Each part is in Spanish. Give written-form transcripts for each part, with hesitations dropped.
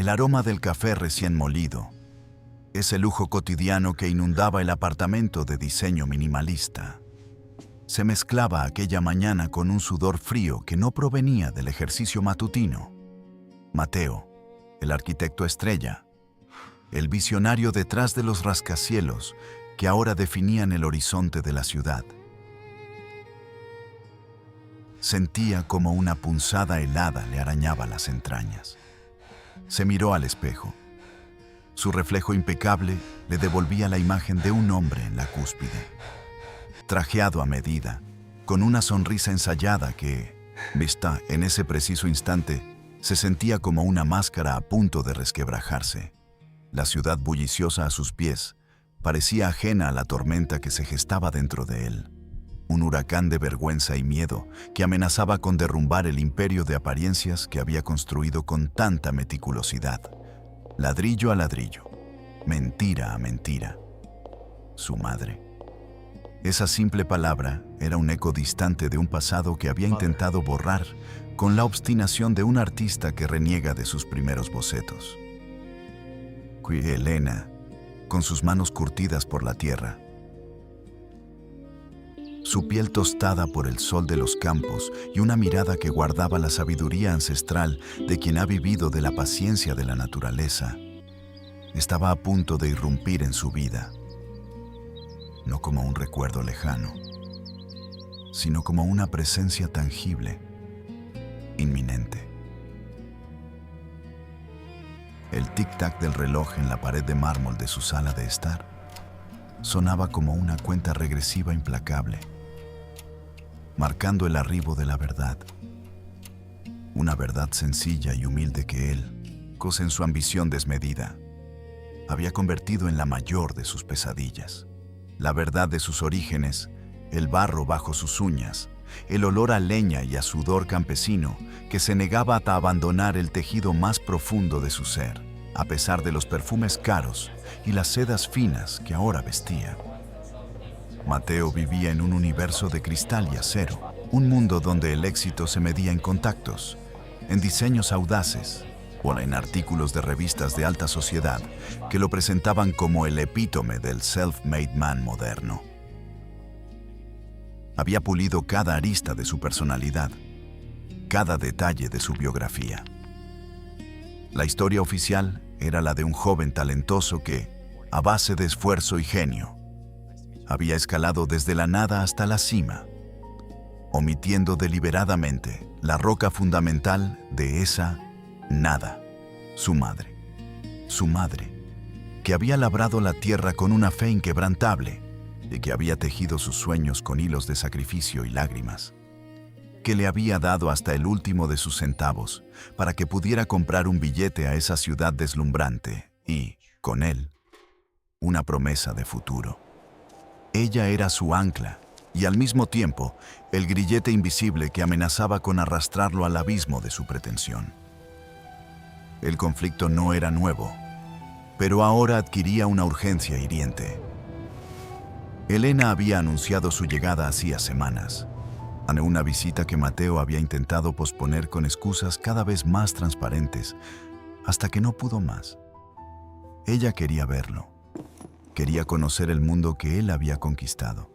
el aroma del café recién molido, ese lujo cotidiano que inundaba el apartamento de diseño minimalista, se mezclaba aquella mañana con un sudor frío que no provenía del ejercicio matutino. Mateo, el arquitecto estrella, el visionario detrás de los rascacielos que ahora definían el horizonte de la ciudad. Sentía como una punzada helada le arañaba las entrañas. Se miró al espejo. Su reflejo impecable le devolvía la imagen de un hombre en la cúspide, trajeado a medida, con una sonrisa ensayada que, vista en ese preciso instante, se sentía como una máscara a punto de resquebrajarse. La ciudad bulliciosa a sus pies parecía ajena a la tormenta que se gestaba dentro de él. Un huracán de vergüenza y miedo que amenazaba con derrumbar el imperio de apariencias que había construido con tanta meticulosidad. Ladrillo a ladrillo, mentira a mentira. Su madre. Esa simple palabra era un eco distante de un pasado que había intentado borrar con la obstinación de un artista que reniega de sus primeros bocetos. Elena, con sus manos curtidas por la tierra, su piel tostada por el sol de los campos y una mirada que guardaba la sabiduría ancestral de quien ha vivido de la paciencia de la naturaleza, estaba a punto de irrumpir en su vida, no como un recuerdo lejano, sino como una presencia tangible, inminente. El tic-tac del reloj en la pared de mármol de su sala de estar sonaba como una cuenta regresiva implacable, marcando el arribo de la verdad. Una verdad sencilla y humilde que él, en su ambición desmedida, había convertido en la mayor de sus pesadillas. La verdad de sus orígenes, el barro bajo sus uñas, el olor a leña y a sudor campesino que se negaba a abandonar el tejido más profundo de su ser, a pesar de los perfumes caros y las sedas finas que ahora vestía. Mateo vivía en un universo de cristal y acero, un mundo donde el éxito se medía en contactos, en diseños audaces o en artículos de revistas de alta sociedad que lo presentaban como el epítome del self-made man moderno. Había pulido cada arista de su personalidad, cada detalle de su biografía. La historia oficial era la de un joven talentoso que, a base de esfuerzo y genio, había escalado desde la nada hasta la cima, omitiendo deliberadamente la roca fundamental de esa nada, su madre. Su madre, que había labrado la tierra con una fe inquebrantable y que había tejido sus sueños con hilos de sacrificio y lágrimas, que le había dado hasta el último de sus centavos para que pudiera comprar un billete a esa ciudad deslumbrante y, con él, una promesa de futuro. Ella era su ancla y al mismo tiempo el grillete invisible que amenazaba con arrastrarlo al abismo de su pretensión. El conflicto no era nuevo, pero ahora adquiría una urgencia hiriente. Elena había anunciado su llegada hacía semanas, a una visita que Mateo había intentado posponer con excusas cada vez más transparentes, hasta que no pudo más. Ella quería verlo. Quería conocer el mundo que él había conquistado,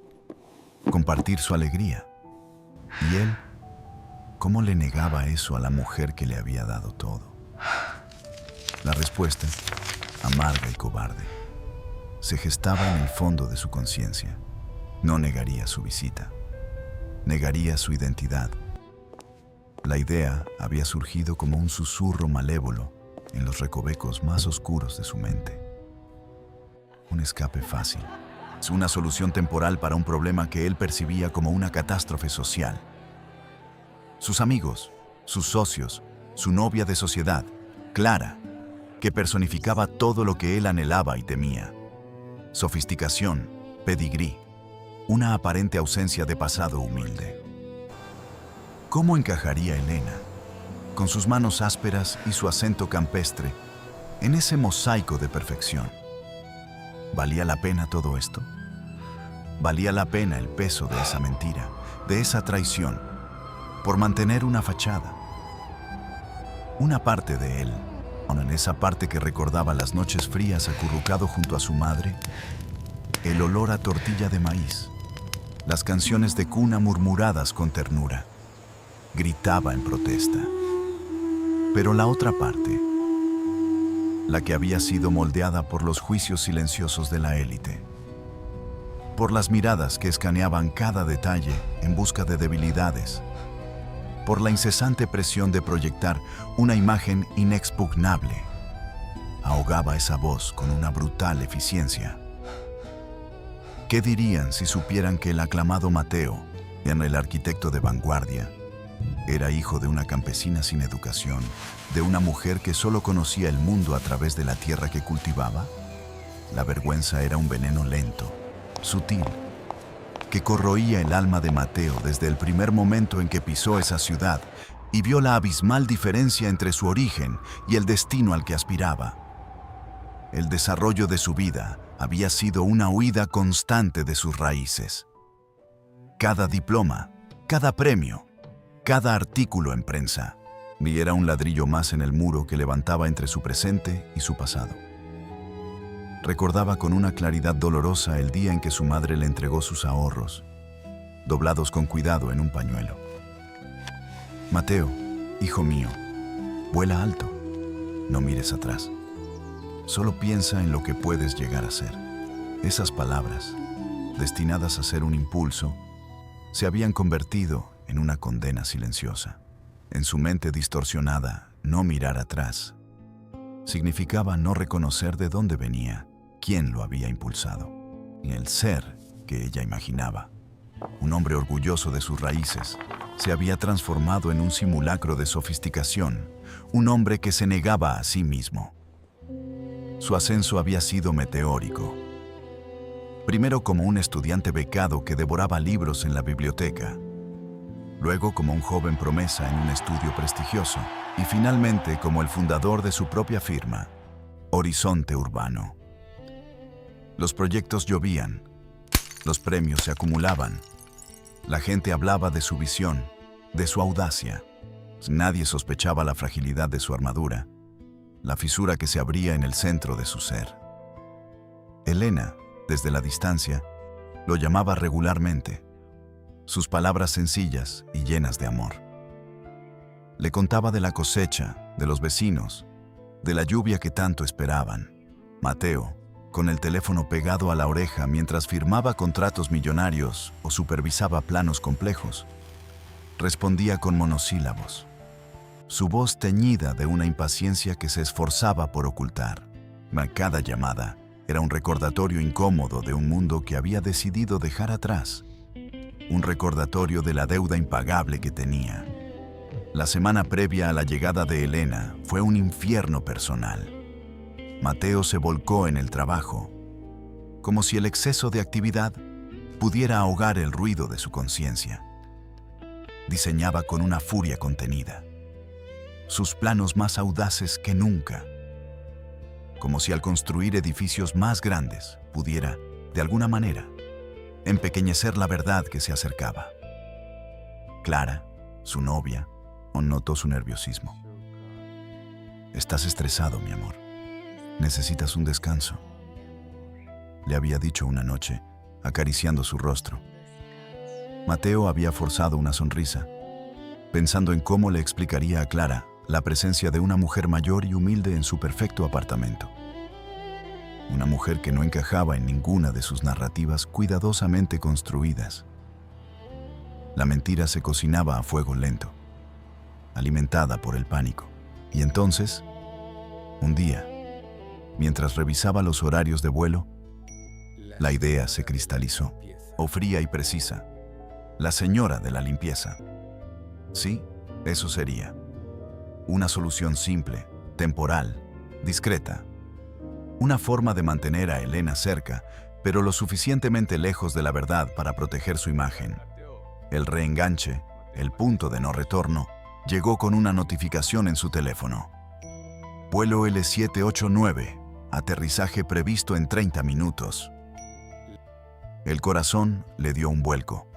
compartir su alegría. ¿Y él? ¿Cómo le negaba eso a la mujer que le había dado todo? La respuesta, amarga y cobarde, se gestaba en el fondo de su conciencia. No negaría su visita. Negaría su identidad. La idea había surgido como un susurro malévolo en los recovecos más oscuros de su mente. Un escape fácil, una solución temporal para un problema que él percibía como una catástrofe social. Sus amigos, sus socios, su novia de sociedad, Clara, que personificaba todo lo que él anhelaba y temía. Sofisticación, pedigrí, una aparente ausencia de pasado humilde. ¿Cómo encajaría Elena, con sus manos ásperas y su acento campestre, en ese mosaico de perfección? ¿Valía la pena todo esto? ¿Valía la pena el peso de esa mentira, de esa traición, por mantener una fachada? Una parte de él, En esa parte que recordaba las noches frías acurrucado junto a su madre, el olor a tortilla de maíz, las canciones de cuna murmuradas con ternura, gritaba en protesta. Pero la otra parte, la que había sido moldeada por los juicios silenciosos de la élite, por las miradas que escaneaban cada detalle en busca de debilidades, por la incesante presión de proyectar una imagen inexpugnable, ahogaba esa voz con una brutal eficiencia. ¿Qué dirían si supieran que el aclamado Mateo, el arquitecto de vanguardia, era hijo de una campesina sin educación, de una mujer que solo conocía el mundo a través de la tierra que cultivaba? La vergüenza era un veneno lento, sutil, que corroía el alma de Mateo desde el primer momento en que pisó esa ciudad y vio la abismal diferencia entre su origen y el destino al que aspiraba. El desarrollo de su vida había sido una huida constante de sus raíces. Cada diploma, cada premio, cada artículo en prensa, y era un ladrillo más en el muro que levantaba entre su presente y su pasado. Recordaba con una claridad dolorosa el día en que su madre le entregó sus ahorros, doblados con cuidado en un pañuelo. Mateo, hijo mío, vuela alto, no mires atrás. Solo piensa en lo que puedes llegar a ser. Esas palabras, destinadas a ser un impulso, se habían convertido en una condena silenciosa. En su mente distorsionada, no mirar atrás significaba no reconocer de dónde venía, quién lo había impulsado, y el ser que ella imaginaba. Un hombre orgulloso de sus raíces se había transformado en un simulacro de sofisticación, un hombre que se negaba a sí mismo. Su ascenso había sido meteórico. Primero como un estudiante becado que devoraba libros en la biblioteca, luego como un joven promesa en un estudio prestigioso y finalmente como el fundador de su propia firma, Horizonte Urbano. Los proyectos llovían, los premios se acumulaban, la gente hablaba de su visión, de su audacia. Nadie sospechaba la fragilidad de su armadura, la fisura que se abría en el centro de su ser. Elena, desde la distancia, lo llamaba regularmente, sus palabras sencillas y llenas de amor. Le contaba de la cosecha, de los vecinos, de la lluvia que tanto esperaban. Mateo, con el teléfono pegado a la oreja mientras firmaba contratos millonarios o supervisaba planos complejos, respondía con monosílabos, su voz teñida de una impaciencia que se esforzaba por ocultar. Cada llamada era un recordatorio incómodo de un mundo que había decidido dejar atrás, un recordatorio de la deuda impagable que tenía. La semana previa a la llegada de Elena fue un infierno personal. Mateo se volcó en el trabajo, como si el exceso de actividad pudiera ahogar el ruido de su conciencia. Diseñaba con una furia contenida, sus planos más audaces que nunca, como si al construir edificios más grandes pudiera, de alguna manera, empequeñecer la verdad que se acercaba. Clara, su novia, notó su nerviosismo. «Estás estresado, mi amor. Necesitas un descanso», le había dicho una noche, acariciando su rostro. Mateo había forzado una sonrisa, pensando en cómo le explicaría a Clara la presencia de una mujer mayor y humilde en su perfecto apartamento. Una mujer que no encajaba en ninguna de sus narrativas cuidadosamente construidas. La mentira se cocinaba a fuego lento, alimentada por el pánico. Y entonces, un día, mientras revisaba los horarios de vuelo, la idea se cristalizó, fría y precisa. La señora de la limpieza. Sí, eso sería. Una solución simple, temporal, discreta. Una forma de mantener a Elena cerca, pero lo suficientemente lejos de la verdad para proteger su imagen. El reenganche, el punto de no retorno, llegó con una notificación en su teléfono. Vuelo L789, aterrizaje previsto en 30 minutos. El corazón le dio un vuelco.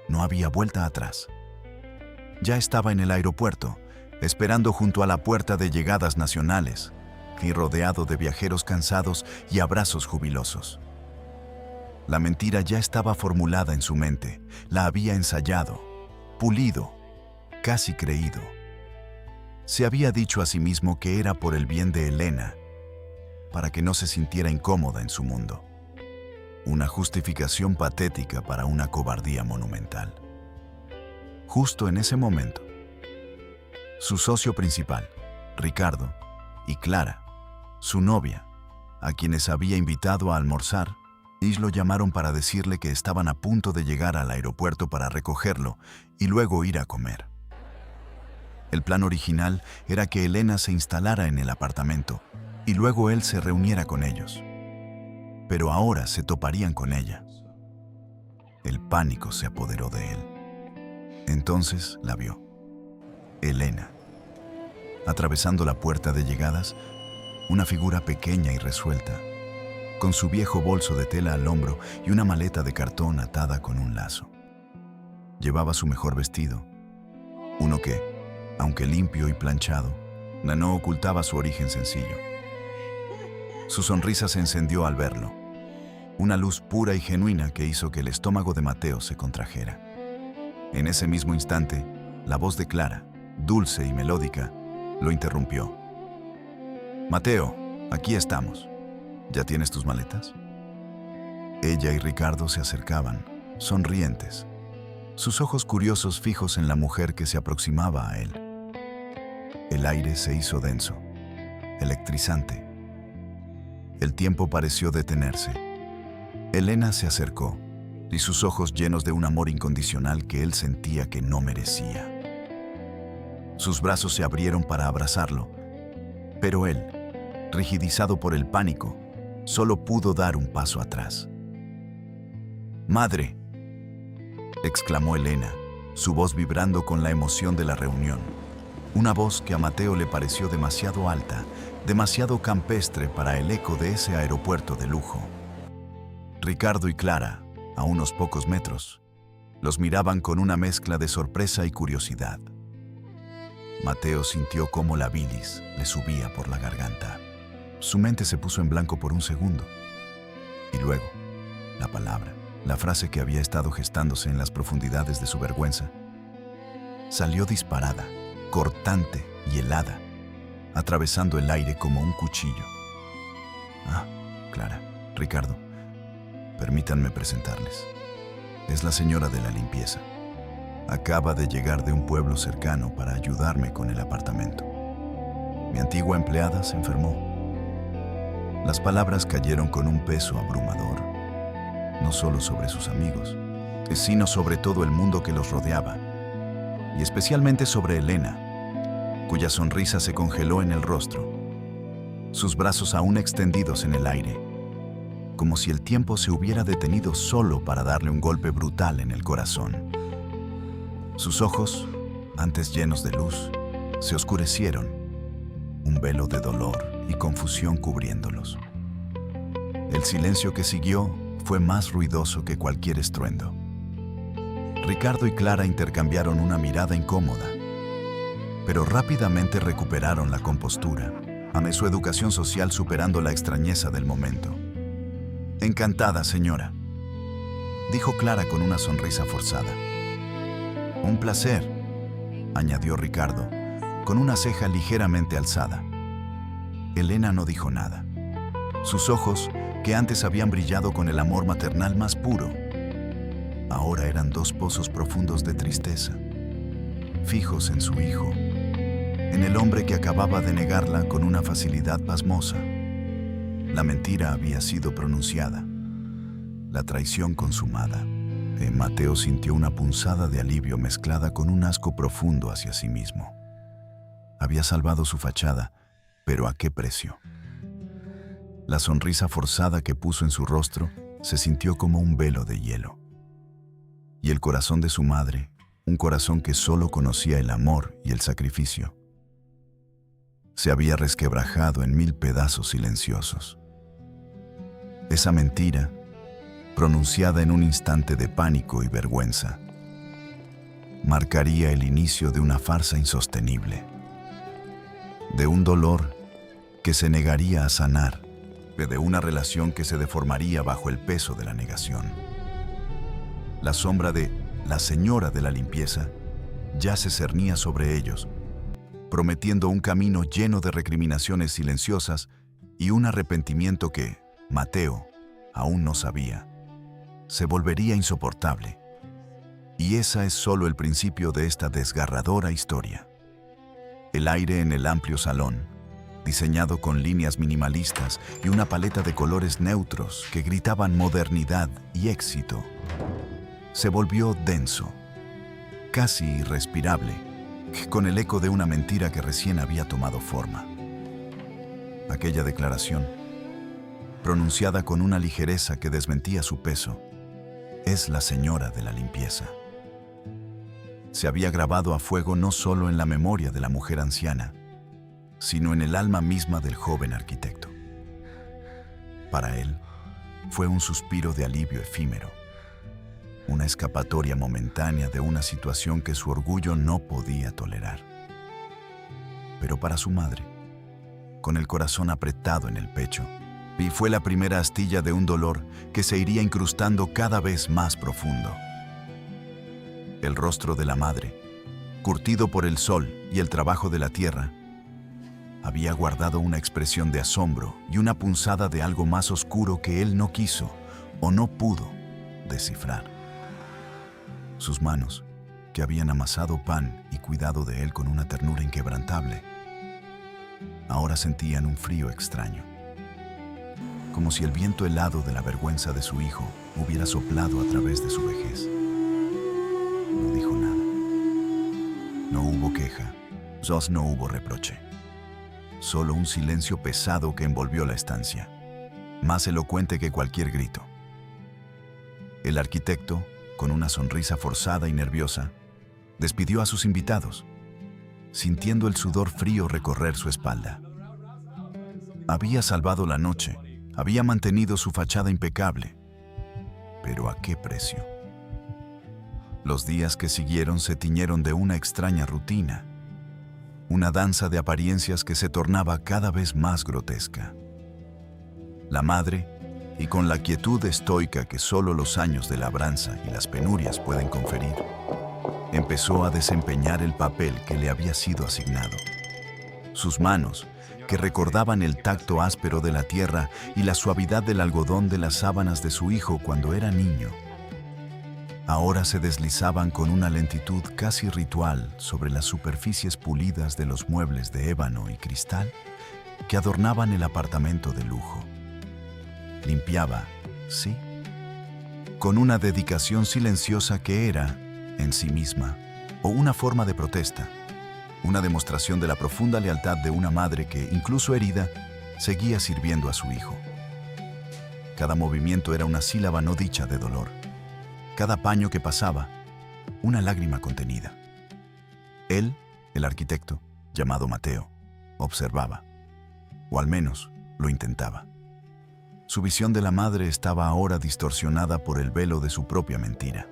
No había vuelta atrás. Ya estaba en el aeropuerto, esperando junto a la puerta de llegadas nacionales y rodeado de viajeros cansados y abrazos jubilosos. La mentira ya estaba formulada en su mente, la había ensayado, pulido, casi creído. Se había dicho a sí mismo que era por el bien de Elena, para que no se sintiera incómoda en su mundo. Una justificación patética para una cobardía monumental. Justo en ese momento, su socio principal, Ricardo, y Clara, su novia, a quienes había invitado a almorzar, lo llamaron para decirle que estaban a punto de llegar al aeropuerto para recogerlo y luego ir a comer. El plan original era que Elena se instalara en el apartamento y luego él se reuniera con ellos. Pero ahora se toparían con ella. El pánico se apoderó de él. Entonces la vio. Elena. Atravesando la puerta de llegadas, una figura pequeña y resuelta, con su viejo bolso de tela al hombro y una maleta de cartón atada con un lazo. Llevaba su mejor vestido, uno que, aunque limpio y planchado, no ocultaba su origen sencillo. Su sonrisa se encendió al verlo, una luz pura y genuina que hizo que el estómago de Mateo se contrajera. En ese mismo instante, la voz de Clara, dulce y melódica, lo interrumpió. «Mateo, aquí estamos. ¿Ya tienes tus maletas?» Ella y Ricardo se acercaban, sonrientes, sus ojos curiosos fijos en la mujer que se aproximaba a él. El aire se hizo denso, electrizante. El tiempo pareció detenerse. Elena se acercó, y sus ojos llenos de un amor incondicional que él sentía que no merecía. Sus brazos se abrieron para abrazarlo, pero él, rigidizado por el pánico, solo pudo dar un paso atrás. «¡Madre!», exclamó Elena, su voz vibrando con la emoción de la reunión. Una voz que a Mateo le pareció demasiado alta, demasiado campestre para el eco de ese aeropuerto de lujo. Ricardo y Clara, a unos pocos metros, los miraban con una mezcla de sorpresa y curiosidad. Mateo sintió cómo la bilis le subía por la garganta. Su mente se puso en blanco por un segundo. Y luego, la palabra, la frase que había estado gestándose en las profundidades de su vergüenza, salió disparada, cortante y helada, atravesando el aire como un cuchillo. «Ah, Clara, Ricardo, permítanme presentarles. Es la señora de la limpieza. Acaba de llegar de un pueblo cercano para ayudarme con el apartamento. Mi antigua empleada se enfermó». Las palabras cayeron con un peso abrumador, no solo sobre sus amigos, sino sobre todo el mundo que los rodeaba, y especialmente sobre Elena, cuya sonrisa se congeló en el rostro, sus brazos aún extendidos en el aire, como si el tiempo se hubiera detenido solo para darle un golpe brutal en el corazón. Sus ojos, antes llenos de luz, se oscurecieron, un velo de dolor y confusión cubriéndolos. El silencio que siguió fue más ruidoso que cualquier estruendo. Ricardo y Clara intercambiaron una mirada incómoda, pero rápidamente recuperaron la compostura, ante su educación social superando la extrañeza del momento. «Encantada, señora», dijo Clara con una sonrisa forzada. «Un placer», añadió Ricardo, con una ceja ligeramente alzada. Elena no dijo nada. Sus ojos, que antes habían brillado con el amor maternal más puro, ahora eran dos pozos profundos de tristeza, fijos en su hijo, en el hombre que acababa de negarla con una facilidad pasmosa. La mentira había sido pronunciada, la traición consumada. Mateo sintió una punzada de alivio mezclada con un asco profundo hacia sí mismo. Había salvado su fachada, pero ¿a qué precio? La sonrisa forzada que puso en su rostro se sintió como un velo de hielo. Y el corazón de su madre, un corazón que solo conocía el amor y el sacrificio, se había resquebrajado en 1000 pedazos silenciosos. Esa mentira, pronunciada en un instante de pánico y vergüenza, marcaría el inicio de una farsa insostenible. de un dolor que se negaría a sanar, de una relación que se deformaría bajo el peso de la negación. La sombra de la señora de la limpieza ya se cernía sobre ellos, prometiendo un camino lleno de recriminaciones silenciosas y un arrepentimiento que, Mateo, aún no sabía, se volvería insoportable. Y esa es solo el principio de esta desgarradora historia. El aire en el amplio salón, diseñado con líneas minimalistas y una paleta de colores neutros que gritaban modernidad y éxito, se volvió denso, casi irrespirable, con el eco de una mentira que recién había tomado forma. Aquella declaración, pronunciada con una ligereza que desmentía su peso, es la señora de la limpieza. Se había grabado a fuego no solo en la memoria de la mujer anciana, sino en el alma misma del joven arquitecto. Para él, fue un suspiro de alivio efímero, una escapatoria momentánea de una situación que su orgullo no podía tolerar. Pero para su madre, con el corazón apretado en el pecho, y fue la primera astilla de un dolor que se iría incrustando cada vez más profundo. El rostro de la madre, curtido por el sol y el trabajo de la tierra, había guardado una expresión de asombro y una punzada de algo más oscuro que él no quiso o no pudo descifrar. Sus manos, que habían amasado pan y cuidado de él con una ternura inquebrantable, ahora sentían un frío extraño, como si el viento helado de la vergüenza de su hijo hubiera soplado a través de su vejez. No dijo nada. No hubo queja, no hubo reproche. Solo un silencio pesado que envolvió la estancia, más elocuente que cualquier grito. El arquitecto, con una sonrisa forzada y nerviosa, despidió a sus invitados, sintiendo el sudor frío recorrer su espalda. Había salvado la noche, había mantenido su fachada impecable, pero ¿a qué precio? Los días que siguieron se tiñeron de una extraña rutina, una danza de apariencias que se tornaba cada vez más grotesca. La madre, y con la quietud estoica que solo los años de labranza y las penurias pueden conferir, empezó a desempeñar el papel que le había sido asignado. Sus manos, que recordaban el tacto áspero de la tierra y la suavidad del algodón de las sábanas de su hijo cuando era niño, ahora se deslizaban con una lentitud casi ritual sobre las superficies pulidas de los muebles de ébano y cristal que adornaban el apartamento de lujo. Limpiaba, sí, con una dedicación silenciosa que era, en sí misma, o una forma de protesta, una demostración de la profunda lealtad de una madre que, incluso herida, seguía sirviendo a su hijo. Cada movimiento era una sílaba no dicha de dolor. Cada paño que pasaba, una lágrima contenida. Él, el arquitecto, llamado Mateo, observaba, o al menos lo intentaba. Su visión de la madre estaba ahora distorsionada por el velo de su propia mentira.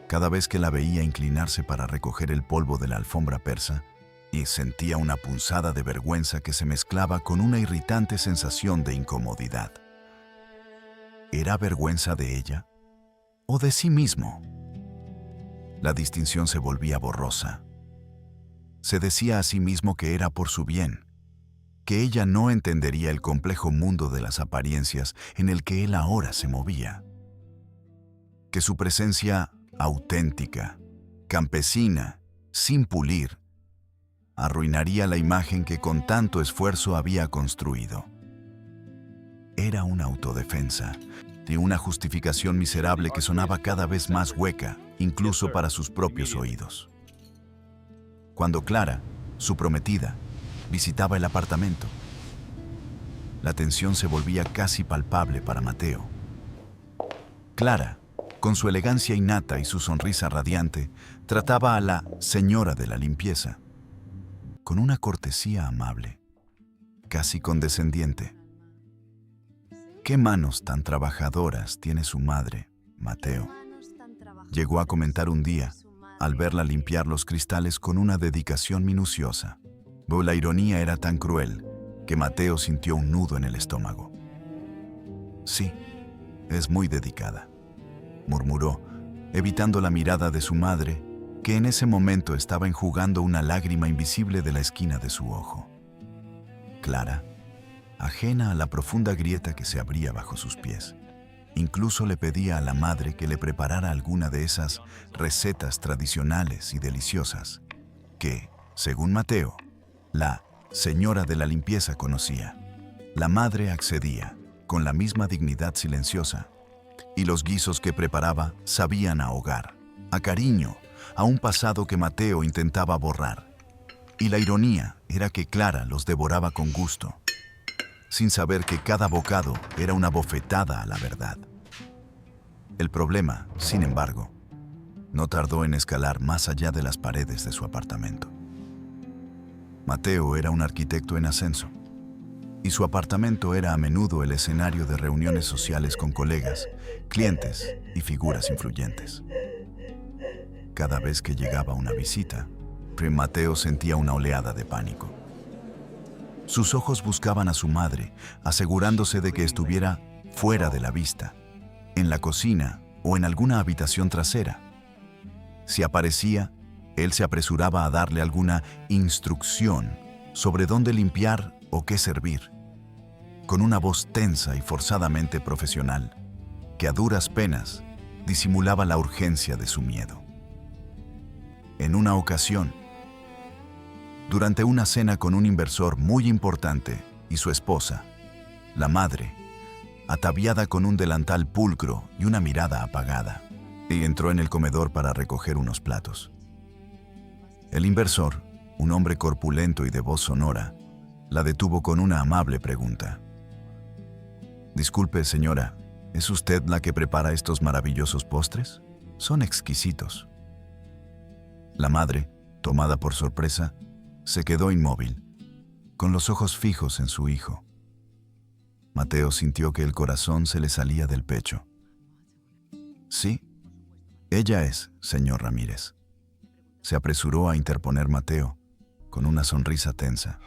Cada vez que la veía inclinarse para recoger el polvo de la alfombra persa, y sentía una punzada de vergüenza que se mezclaba con una irritante sensación de incomodidad. ¿Era vergüenza de ella o de sí mismo? La distinción se volvía borrosa. Se decía a sí mismo que era por su bien, que ella no entendería el complejo mundo de las apariencias en el que él ahora se movía, que su presencia auténtica, campesina, sin pulir, arruinaría la imagen que con tanto esfuerzo había construido. Era una autodefensa y una justificación miserable que sonaba cada vez más hueca, incluso para sus propios oídos. Cuando Clara, su prometida, visitaba el apartamento, la tensión se volvía casi palpable para Mateo. Clara, con su elegancia innata y su sonrisa radiante, trataba a la señora de la limpieza con una cortesía amable, casi condescendiente. «¿Qué manos tan trabajadoras tiene su madre, Mateo?», llegó a comentar un día, al verla limpiar los cristales con una dedicación minuciosa. Pero la ironía era tan cruel que Mateo sintió un nudo en el estómago. Sí, es muy dedicada, murmuró, evitando la mirada de su madre, que en ese momento estaba enjugando una lágrima invisible de la esquina de su ojo. Clara, ajena a la profunda grieta que se abría bajo sus pies, incluso le pedía a la madre que le preparara alguna de esas recetas tradicionales y deliciosas que, según Mateo, la señora de la limpieza conocía. La madre accedía, con la misma dignidad silenciosa, y los guisos que preparaba sabían a hogar, a cariño, a un pasado que Mateo intentaba borrar. Y la ironía era que Clara los devoraba con gusto, sin saber que cada bocado era una bofetada a la verdad. El problema, sin embargo, no tardó en escalar más allá de las paredes de su apartamento. Mateo era un arquitecto en ascenso, y su apartamento era a menudo el escenario de reuniones sociales con colegas, clientes y figuras influyentes. Cada vez que llegaba una visita, Mateo sentía una oleada de pánico. Sus ojos buscaban a su madre, asegurándose de que estuviera fuera de la vista, en la cocina o en alguna habitación trasera. Si aparecía, él se apresuraba a darle alguna instrucción sobre dónde limpiar o qué servir, con una voz tensa y forzadamente profesional, que a duras penas disimulaba la urgencia de su miedo. En una ocasión, durante una cena con un inversor muy importante y su esposa, la madre, ataviada con un delantal pulcro y una mirada apagada, y entró en el comedor para recoger unos platos. El inversor, un hombre corpulento y de voz sonora, la detuvo con una amable pregunta. «Disculpe, señora, ¿es usted la que prepara estos maravillosos postres? Son exquisitos». La madre, tomada por sorpresa, se quedó inmóvil, con los ojos fijos en su hijo. Mateo sintió que el corazón se le salía del pecho. «Sí, ella es, señor Ramírez», se apresuró a interponer Mateo, con una sonrisa tensa.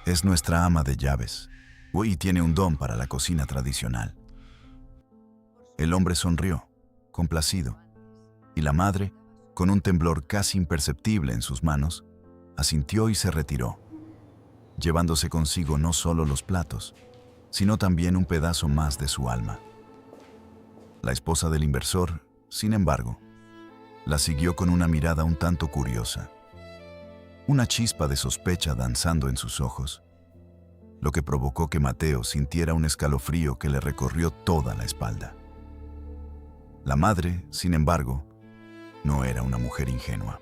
«Es nuestra ama de llaves, y tiene un don para la cocina tradicional». El hombre sonrió, complacido, y la madre, con un temblor casi imperceptible en sus manos, asintió y se retiró, llevándose consigo no solo los platos, sino también un pedazo más de su alma. La esposa del inversor, sin embargo, la siguió con una mirada un tanto curiosa, una chispa de sospecha danzando en sus ojos, lo que provocó que Mateo sintiera un escalofrío que le recorrió toda la espalda. La madre, sin embargo, no era una mujer ingenua.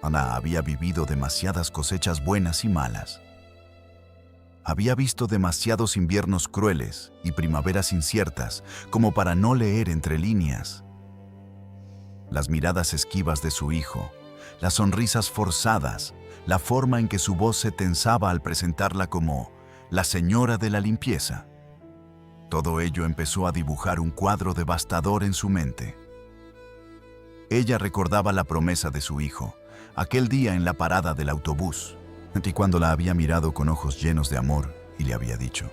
Ana había vivido demasiadas cosechas buenas y malas. Había visto demasiados inviernos crueles y primaveras inciertas como para no leer entre líneas. Las miradas esquivas de su hijo, las sonrisas forzadas, la forma en que su voz se tensaba al presentarla como la señora de la limpieza. Todo ello empezó a dibujar un cuadro devastador en su mente. Ella recordaba la promesa de su hijo, aquel día en la parada del autobús, y cuando la había mirado con ojos llenos de amor y le había dicho: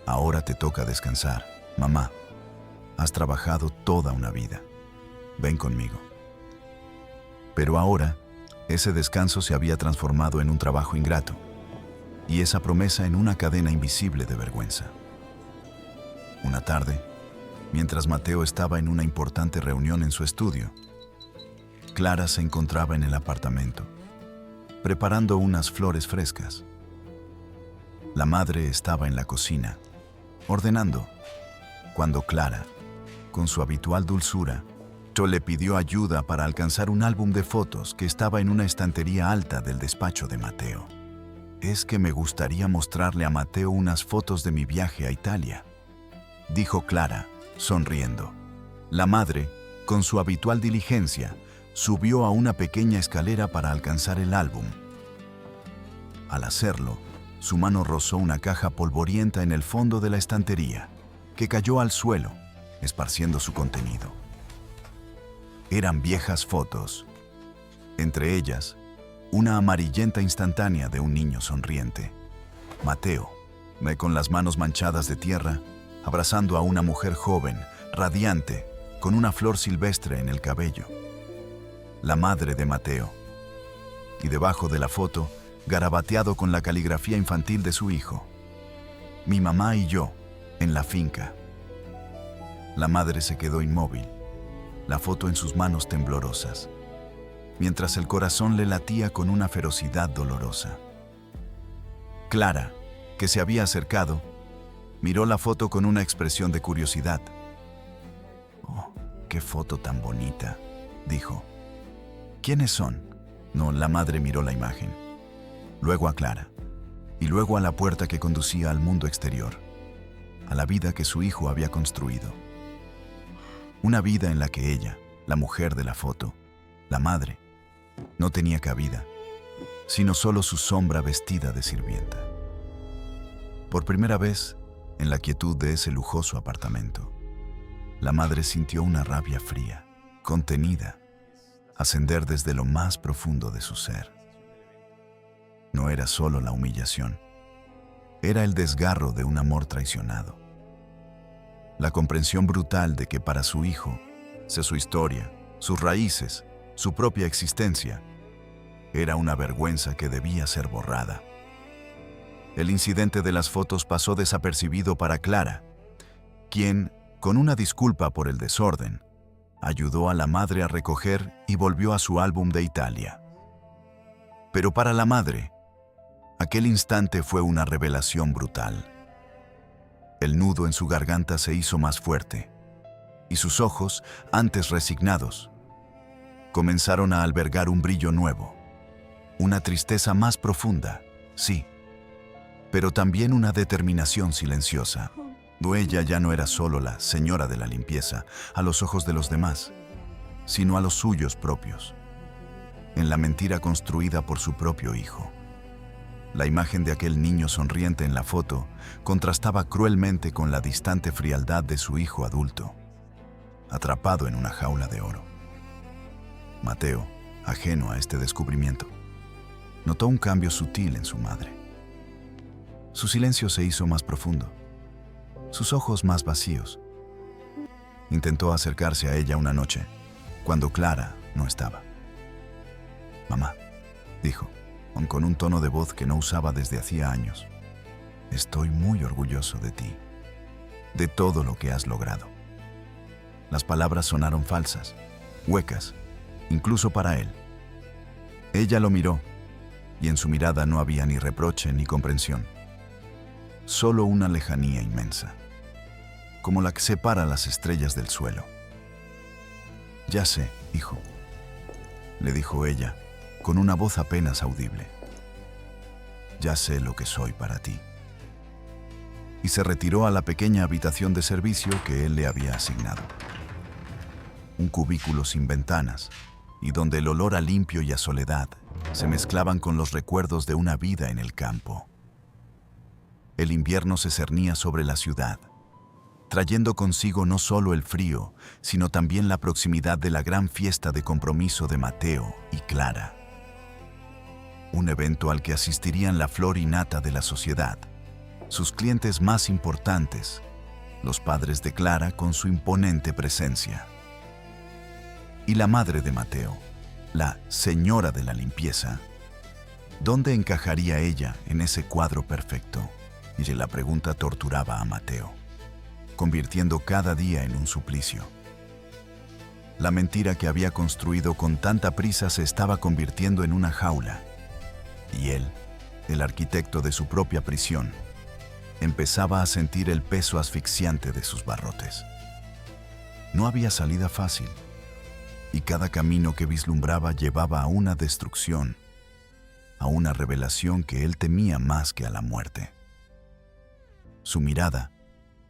«Ahora te toca descansar, mamá. Has trabajado toda una vida. Ven conmigo». Pero ahora, ese descanso se había transformado en un trabajo ingrato, y esa promesa en una cadena invisible de vergüenza. Una tarde, mientras Mateo estaba en una importante reunión en su estudio, Clara se encontraba en el apartamento, preparando unas flores frescas. La madre estaba en la cocina, ordenando, cuando Clara, con su habitual dulzura, le pidió ayuda para alcanzar un álbum de fotos que estaba en una estantería alta del despacho de Mateo. «Es que me gustaría mostrarle a Mateo unas fotos de mi viaje a Italia», dijo Clara, sonriendo. La madre, con su habitual diligencia, subió a una pequeña escalera para alcanzar el álbum. Al hacerlo, su mano rozó una caja polvorienta en el fondo de la estantería, que cayó al suelo, esparciendo su contenido. Eran viejas fotos, entre ellas, una amarillenta instantánea de un niño sonriente. Mateo ve con las manos manchadas de tierra, abrazando a una mujer joven, radiante, con una flor silvestre en el cabello. La madre de Mateo. Y debajo de la foto, garabateado con la caligrafía infantil de su hijo: mi mamá y yo, en la finca. La madre se quedó inmóvil, la foto en sus manos temblorosas, mientras el corazón le latía con una ferocidad dolorosa. Clara, que se había acercado, miró la foto con una expresión de curiosidad. «Oh, qué foto tan bonita», dijo. «¿Quiénes son?». No, la madre miró la imagen, luego a Clara, y luego a la puerta que conducía al mundo exterior, a la vida que su hijo había construido. Una vida en la que ella, la mujer de la foto, la madre, no tenía cabida, sino solo su sombra vestida de sirvienta. Por primera vez, en la quietud de ese lujoso apartamento, la madre sintió una rabia fría, contenida, ascender desde lo más profundo de su ser. No era solo la humillación, era el desgarro de un amor traicionado. La comprensión brutal de que para su hijo, su historia, sus raíces, su propia existencia, era una vergüenza que debía ser borrada. El incidente de las fotos pasó desapercibido para Clara, quien, con una disculpa por el desorden, ayudó a la madre a recoger y volvió a su álbum de Italia. Pero para la madre, aquel instante fue una revelación brutal. El nudo en su garganta se hizo más fuerte, y sus ojos, antes resignados, comenzaron a albergar un brillo nuevo, una tristeza más profunda, sí, pero también una determinación silenciosa. Ella ya no era solo la señora de la limpieza a los ojos de los demás, sino a los suyos propios, en la mentira construida por su propio hijo. La imagen de aquel niño sonriente en la foto contrastaba cruelmente con la distante frialdad de su hijo adulto, atrapado en una jaula de oro. Mateo, ajeno a este descubrimiento, notó un cambio sutil en su madre. Su silencio se hizo más profundo, sus ojos más vacíos. Intentó acercarse a ella una noche, cuando Clara no estaba. «Mamá», dijo, con un tono de voz que no usaba desde hacía años, «estoy muy orgulloso de ti, de todo lo que has logrado». Las palabras sonaron falsas, huecas, incluso para él. Ella lo miró, y en su mirada no había ni reproche ni comprensión, solo una lejanía inmensa, como la que separa las estrellas del suelo. «Ya sé, hijo», le dijo ella, con una voz apenas audible. «Ya sé lo que soy para ti». Y se retiró a la pequeña habitación de servicio que él le había asignado. Un cubículo sin ventanas, y donde el olor a limpio y a soledad se mezclaban con los recuerdos de una vida en el campo. El invierno se cernía sobre la ciudad, trayendo consigo no solo el frío, sino también la proximidad de la gran fiesta de compromiso de Mateo y Clara. Un evento al que asistirían la flor y nata de la sociedad, sus clientes más importantes, los padres de Clara con su imponente presencia. Y la madre de Mateo, la señora de la limpieza, ¿dónde encajaría ella en ese cuadro perfecto? Y la pregunta torturaba a Mateo, convirtiendo cada día en un suplicio. La mentira que había construido con tanta prisa se estaba convirtiendo en una jaula, y él, el arquitecto de su propia prisión, empezaba a sentir el peso asfixiante de sus barrotes. No había salida fácil, y cada camino que vislumbraba llevaba a una destrucción, a una revelación que él temía más que a la muerte. Su mirada,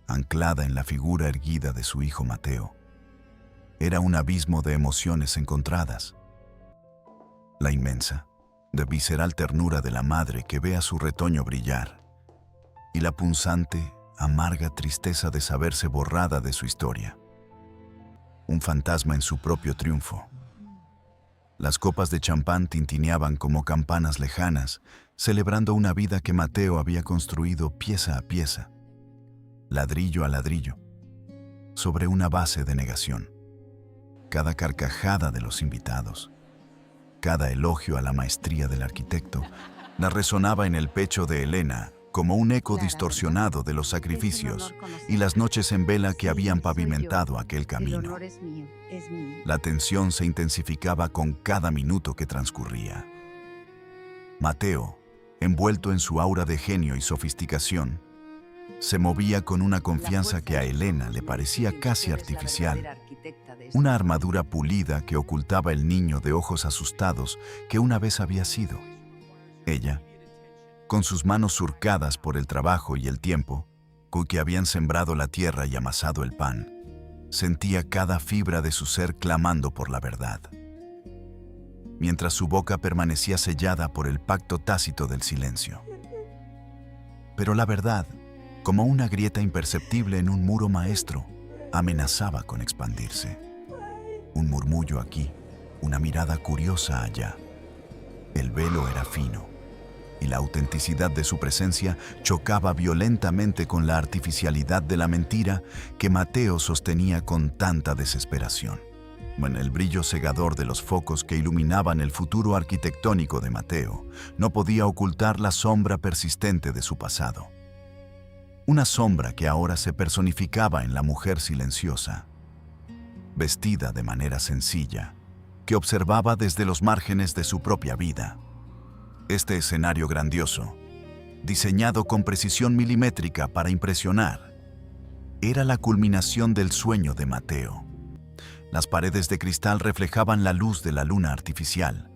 anclada en la figura erguida de su hijo Mateo, era un abismo de emociones encontradas. La inmensa, de visceral ternura de la madre que ve a su retoño brillar, y la punzante, amarga tristeza de saberse borrada de su historia. Un fantasma en su propio triunfo. Las copas de champán tintineaban como campanas lejanas, celebrando una vida que Mateo había construido pieza a pieza, ladrillo a ladrillo, sobre una base de negación. Cada carcajada de los invitados, cada elogio a la maestría del arquitecto, la resonaba en el pecho de Elena como un eco distorsionado de los sacrificios y las noches en vela que habían pavimentado aquel camino. La tensión se intensificaba con cada minuto que transcurría. Mateo, envuelto en su aura de genio y sofisticación, se movía con una confianza que a Elena le parecía casi artificial, una armadura pulida que ocultaba el niño de ojos asustados que una vez había sido. Ella, con sus manos surcadas por el trabajo y el tiempo, con que habían sembrado la tierra y amasado el pan, sentía cada fibra de su ser clamando por la verdad, mientras su boca permanecía sellada por el pacto tácito del silencio. Pero la verdad, como una grieta imperceptible en un muro maestro, amenazaba con expandirse. Un murmullo aquí, una mirada curiosa allá. El velo era fino, y la autenticidad de su presencia chocaba violentamente con la artificialidad de la mentira que Mateo sostenía con tanta desesperación. En el brillo cegador de los focos que iluminaban el futuro arquitectónico de Mateo, no podía ocultar la sombra persistente de su pasado. Una sombra que ahora se personificaba en la mujer silenciosa, vestida de manera sencilla, que observaba desde los márgenes de su propia vida. Este escenario grandioso, diseñado con precisión milimétrica para impresionar, era la culminación del sueño de Mateo. Las paredes de cristal reflejaban la luz de la luna artificial,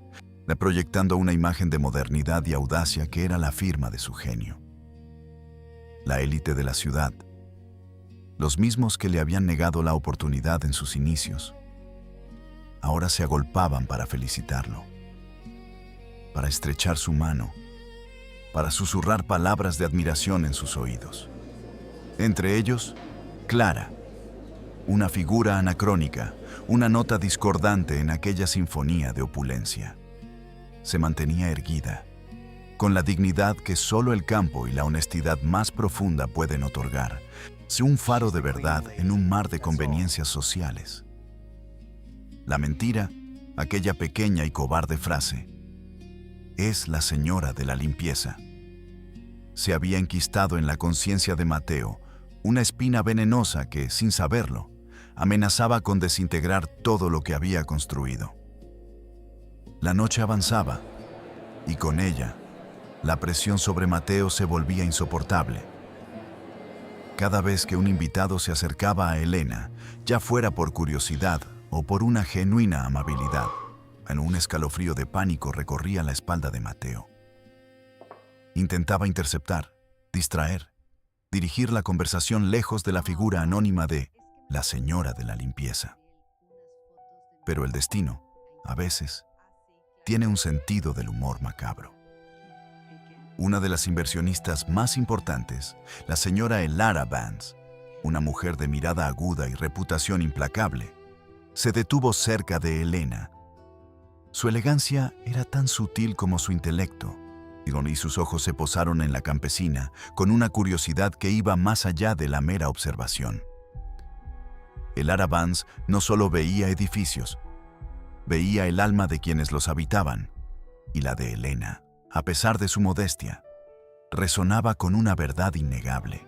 proyectando una imagen de modernidad y audacia que era la firma de su genio. La élite de la ciudad, los mismos que le habían negado la oportunidad en sus inicios, ahora se agolpaban para felicitarlo, para estrechar su mano, para susurrar palabras de admiración en sus oídos. Entre ellos, Clara, una figura anacrónica, una nota discordante en aquella sinfonía de opulencia. Se mantenía erguida, con la dignidad que solo el campo y la honestidad más profunda pueden otorgar, un faro de verdad en un mar de conveniencias sociales. La mentira, aquella pequeña y cobarde frase, es la señora de la limpieza, se había enquistado en la conciencia de Mateo, una espina venenosa que, sin saberlo, amenazaba con desintegrar todo lo que había construido. La noche avanzaba, y con ella, la presión sobre Mateo se volvía insoportable. Cada vez que un invitado se acercaba a Elena, ya fuera por curiosidad o por una genuina amabilidad, en un escalofrío de pánico recorría la espalda de Mateo. Intentaba interceptar, distraer, dirigir la conversación lejos de la figura anónima de la señora de la limpieza. Pero el destino, a veces, tiene un sentido del humor macabro. Una de las inversionistas más importantes, la señora Elara Vance, una mujer de mirada aguda y reputación implacable, se detuvo cerca de Elena. Su elegancia era tan sutil como su intelecto, y sus ojos se posaron en la campesina con una curiosidad que iba más allá de la mera observación. Elara Vance no solo veía edificios, veía el alma de quienes los habitaban, y la de Elena, a pesar de su modestia, resonaba con una verdad innegable.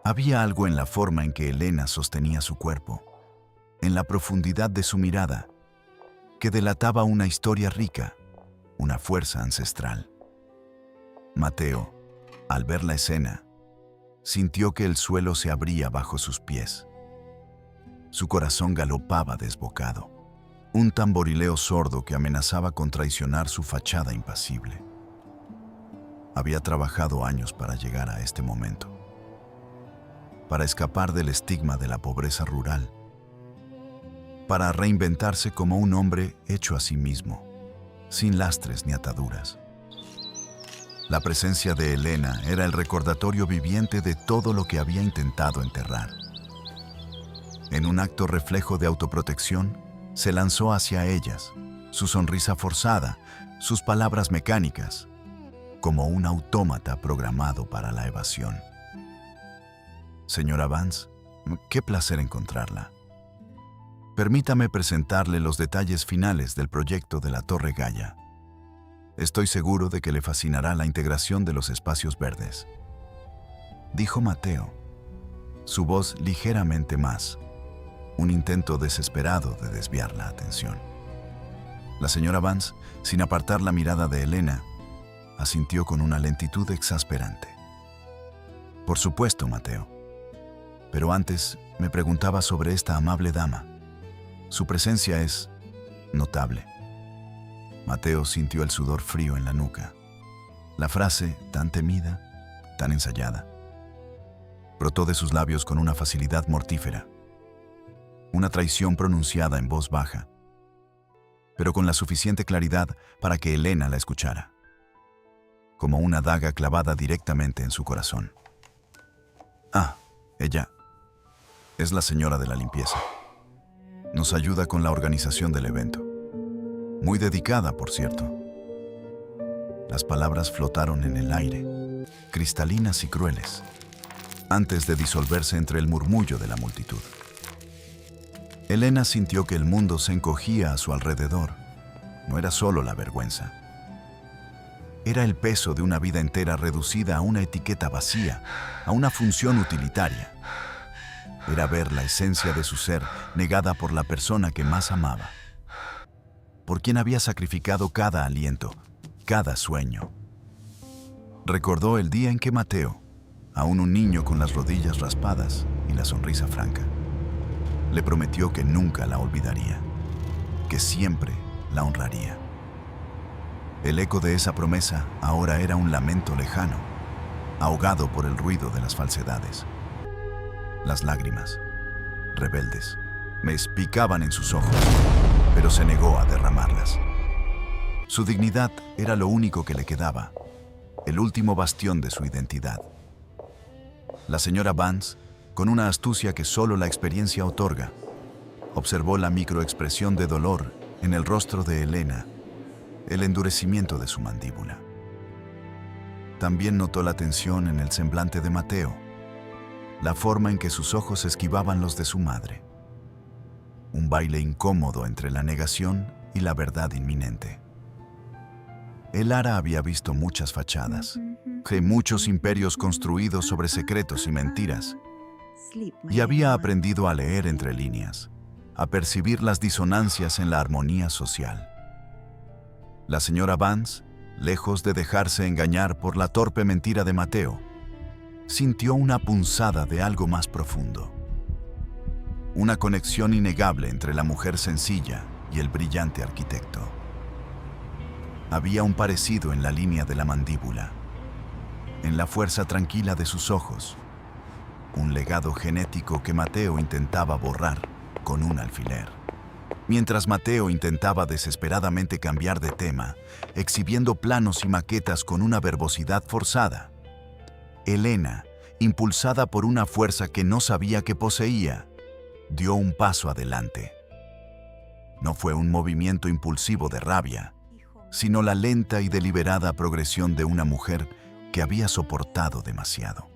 Había algo en la forma en que Elena sostenía su cuerpo, en la profundidad de su mirada, que delataba una historia rica, una fuerza ancestral. Mateo, al ver la escena, sintió que el suelo se abría bajo sus pies. Su corazón galopaba desbocado, un tamborileo sordo que amenazaba con traicionar su fachada impasible. Había trabajado años para llegar a este momento, para escapar del estigma de la pobreza rural, para reinventarse como un hombre hecho a sí mismo, sin lastres ni ataduras. La presencia de Elena era el recordatorio viviente de todo lo que había intentado enterrar. En un acto reflejo de autoprotección, Se lanzó hacia ellas, su sonrisa forzada, sus palabras mecánicas, como un autómata programado para la evasión. Señora Vance, qué placer encontrarla. Permítame presentarle los detalles finales del proyecto de la Torre Gaia. Estoy seguro de que le fascinará la integración de los espacios verdes, dijo Mateo, su voz ligeramente más, un intento desesperado de desviar la atención. La señora Vance, sin apartar la mirada de Elena, asintió con una lentitud exasperante. Por supuesto, Mateo. Pero antes me preguntaba sobre esta amable dama. Su presencia es notable. Mateo sintió el sudor frío en la nuca. La frase, tan temida, tan ensayada, brotó de sus labios con una facilidad mortífera. Una traición pronunciada en voz baja, pero con la suficiente claridad para que Elena la escuchara, como una daga clavada directamente en su corazón. Ah, ella es la señora de la limpieza. Nos ayuda con la organización del evento. Muy dedicada, por cierto. Las palabras flotaron en el aire, cristalinas y crueles, antes de disolverse entre el murmullo de la multitud. Elena sintió que el mundo se encogía a su alrededor. No era solo la vergüenza. Era el peso de una vida entera reducida a una etiqueta vacía, a una función utilitaria. Era ver la esencia de su ser negada por la persona que más amaba, por quien había sacrificado cada aliento, cada sueño. Recordó el día en que Mateo, aún un niño con las rodillas raspadas y la sonrisa franca, le prometió que nunca la olvidaría, que siempre la honraría. El eco de esa promesa ahora era un lamento lejano, ahogado por el ruido de las falsedades. Las lágrimas, rebeldes, me espicaban en sus ojos, pero se negó a derramarlas. Su dignidad era lo único que le quedaba, el último bastión de su identidad. La señora Vance, con una astucia que solo la experiencia otorga, observó la microexpresión de dolor en el rostro de Elena, el endurecimiento de su mandíbula. También notó la tensión en el semblante de Mateo, la forma en que sus ojos esquivaban los de su madre. Un baile incómodo entre la negación y la verdad inminente. Elara había visto muchas fachadas, muchos imperios construidos sobre secretos y mentiras, y había aprendido a leer entre líneas, a percibir las disonancias en la armonía social. La señora Vance, lejos de dejarse engañar por la torpe mentira de Mateo, sintió una punzada de algo más profundo. Una conexión innegable entre la mujer sencilla y el brillante arquitecto. Había un parecido en la línea de la mandíbula, en la fuerza tranquila de sus ojos, un legado genético que Mateo intentaba borrar con un alfiler. Mientras Mateo intentaba desesperadamente cambiar de tema, exhibiendo planos y maquetas con una verbosidad forzada, Elena, impulsada por una fuerza que no sabía que poseía, dio un paso adelante. No fue un movimiento impulsivo de rabia, sino la lenta y deliberada progresión de una mujer que había soportado demasiado.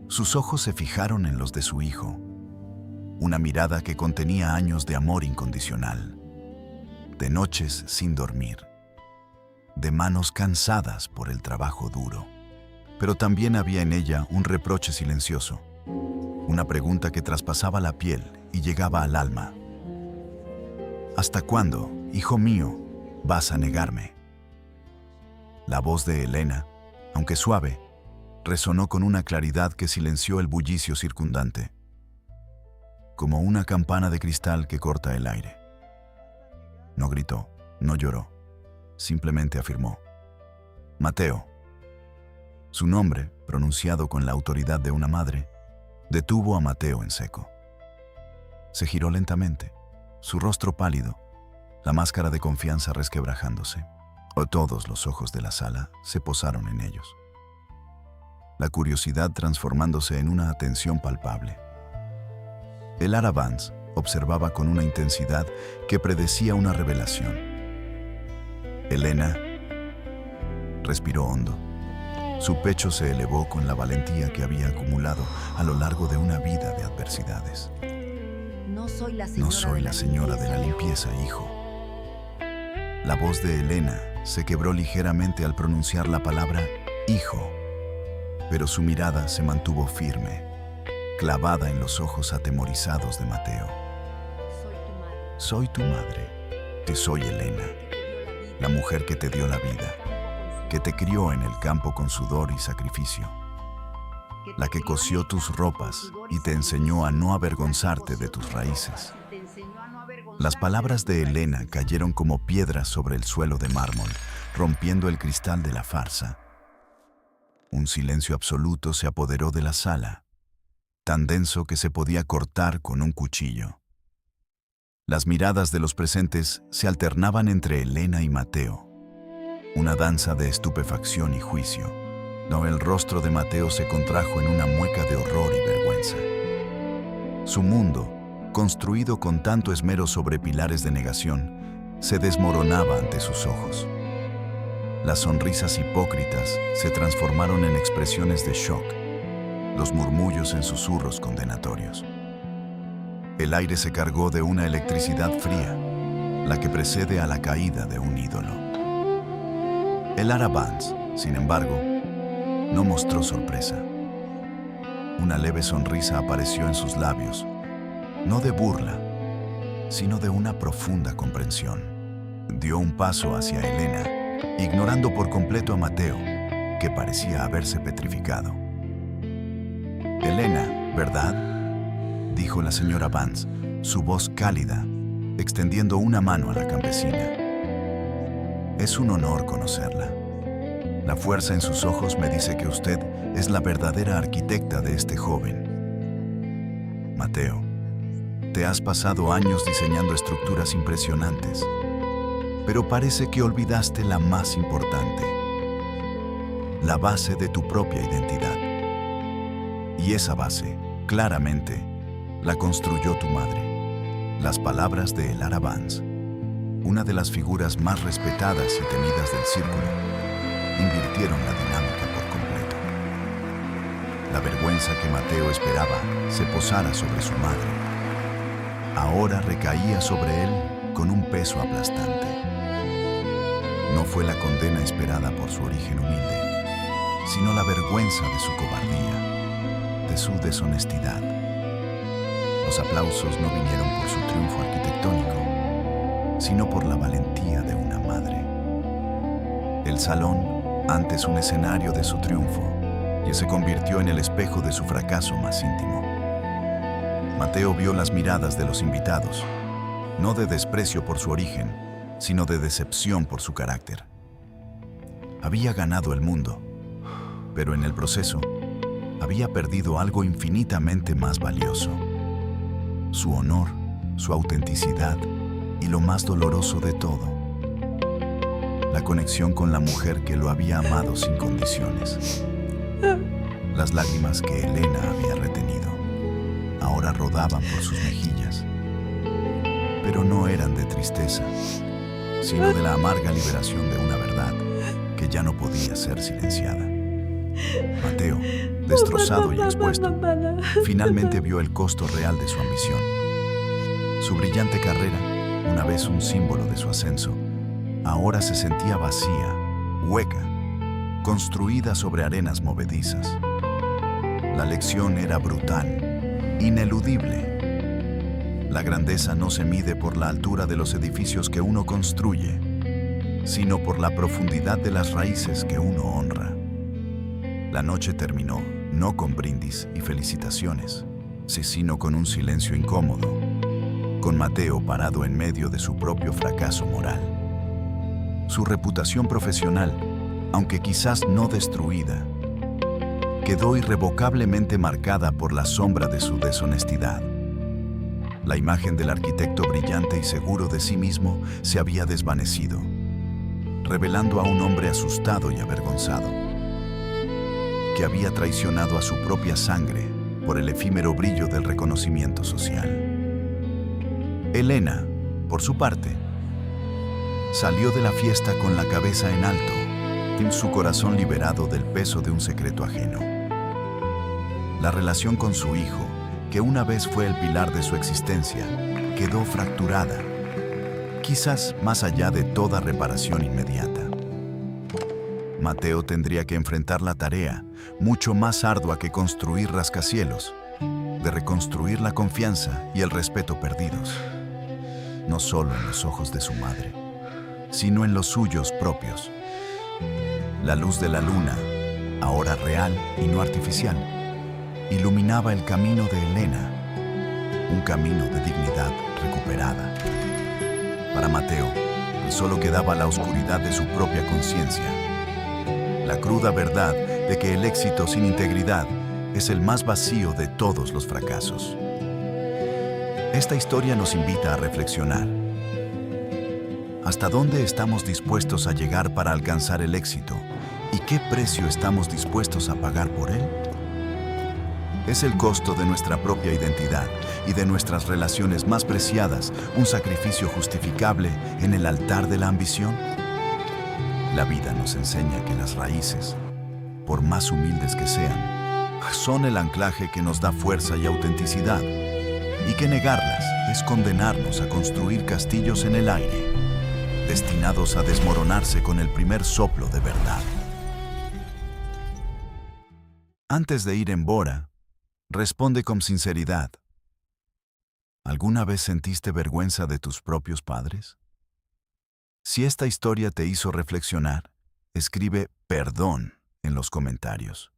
Sus ojos se fijaron en los de su hijo, una mirada que contenía años de amor incondicional, de noches sin dormir, de manos cansadas por el trabajo duro. Pero también había en ella un reproche silencioso, una pregunta que traspasaba la piel y llegaba al alma. ¿Hasta cuándo, hijo mío, vas a negarme? La voz de Elena, aunque suave, resonó con una claridad que silenció el bullicio circundante, como una campana de cristal que corta el aire. No gritó, no lloró, simplemente afirmó: Mateo. Su nombre, pronunciado con la autoridad de una madre, detuvo a Mateo en seco. Se giró lentamente, su rostro pálido, la máscara de confianza resquebrajándose. Todos los ojos de la sala se posaron en ellos, la curiosidad transformándose en una atención palpable. Elara Vance observaba con una intensidad que predecía una revelación. Elena respiró hondo. Su pecho se elevó con la valentía que había acumulado a lo largo de una vida de adversidades. No soy la señora de la limpieza, hijo. La voz de Elena se quebró ligeramente al pronunciar la palabra hijo, pero su mirada se mantuvo firme, clavada en los ojos atemorizados de Mateo. Soy tu madre. Te soy Elena, la mujer que te dio la vida, que te crió en el campo con sudor y sacrificio, la que cosió tus ropas y te enseñó a no avergonzarte de tus raíces. Las palabras de Elena cayeron como piedras sobre el suelo de mármol, rompiendo el cristal de la farsa. Un silencio absoluto se apoderó de la sala, tan denso que se podía cortar con un cuchillo. Las miradas de los presentes se alternaban entre Elena y Mateo, una danza de estupefacción y juicio. No, el rostro de Mateo se contrajo en una mueca de horror y vergüenza. Su mundo, construido con tanto esmero sobre pilares de negación, se desmoronaba ante sus ojos. Las sonrisas hipócritas se transformaron en expresiones de shock, los murmullos en susurros condenatorios. El aire se cargó de una electricidad fría, la que precede a la caída de un ídolo. El Ara Vance, sin embargo, no mostró sorpresa. Una leve sonrisa apareció en sus labios, no de burla, sino de una profunda comprensión. Dio un paso hacia Elena, ignorando por completo a Mateo, que parecía haberse petrificado. Elena, ¿verdad?, dijo la señora Vance, su voz cálida, extendiendo una mano a la campesina. Es un honor conocerla. La fuerza en sus ojos me dice que usted es la verdadera arquitecta de este joven. Mateo, te has pasado años diseñando estructuras impresionantes, pero parece que olvidaste la más importante, la base de tu propia identidad. Y esa base, claramente, la construyó tu madre. Las palabras de El Ara Vance, una de las figuras más respetadas y temidas del círculo, invirtieron la dinámica por completo. La vergüenza que Mateo esperaba se posara sobre su madre, ahora recaía sobre él con un peso aplastante. No fue la condena esperada por su origen humilde, sino la vergüenza de su cobardía, de su deshonestidad. Los aplausos no vinieron por su triunfo arquitectónico, sino por la valentía de una madre. El salón, antes un escenario de su triunfo, ya se convirtió en el espejo de su fracaso más íntimo. Mateo vio las miradas de los invitados, no de desprecio por su origen, sino de decepción por su carácter. Había ganado el mundo, pero en el proceso había perdido algo infinitamente más valioso: su honor, su autenticidad y, lo más doloroso de todo, la conexión con la mujer que lo había amado sin condiciones. Las lágrimas que Elena había retenido ahora rodaban por sus mejillas, pero no eran de tristeza, sino de la amarga liberación de una verdad que ya no podía ser silenciada. Mateo, destrozado y expuesto, finalmente vio el costo real de su ambición. Su brillante carrera, una vez un símbolo de su ascenso, ahora se sentía vacía, hueca, construida sobre arenas movedizas. La lección era brutal, ineludible. La grandeza no se mide por la altura de los edificios que uno construye, sino por la profundidad de las raíces que uno honra. La noche terminó, no con brindis y felicitaciones, sino con un silencio incómodo, con Mateo parado en medio de su propio fracaso moral. Su reputación profesional, aunque quizás no destruida, quedó irrevocablemente marcada por la sombra de su deshonestidad. La imagen del arquitecto brillante y seguro de sí mismo se había desvanecido, revelando a un hombre asustado y avergonzado, que había traicionado a su propia sangre por el efímero brillo del reconocimiento social. Elena, por su parte, salió de la fiesta con la cabeza en alto, en su corazón liberado del peso de un secreto ajeno. La relación con su hijo, que una vez fue el pilar de su existencia, quedó fracturada, quizás más allá de toda reparación inmediata. Mateo tendría que enfrentar la tarea, mucho más ardua que construir rascacielos, de reconstruir la confianza y el respeto perdidos, no solo en los ojos de su madre, sino en los suyos propios. La luz de la luna, ahora real y no artificial, iluminaba el camino de Elena, un camino de dignidad recuperada. Para Mateo, solo quedaba la oscuridad de su propia conciencia, la cruda verdad de que el éxito sin integridad es el más vacío de todos los fracasos. Esta historia nos invita a reflexionar. ¿Hasta dónde estamos dispuestos a llegar para alcanzar el éxito? ¿Y qué precio estamos dispuestos a pagar por él? ¿Es el costo de nuestra propia identidad y de nuestras relaciones más preciadas un sacrificio justificable en el altar de la ambición? La vida nos enseña que las raíces, por más humildes que sean, son el anclaje que nos da fuerza y autenticidad, y que negarlas es condenarnos a construir castillos en el aire, destinados a desmoronarse con el primer soplo de verdad. Antes de ir en Bora, responde con sinceridad. ¿Alguna vez sentiste vergüenza de tus propios padres? Si esta historia te hizo reflexionar, escribe perdón en los comentarios.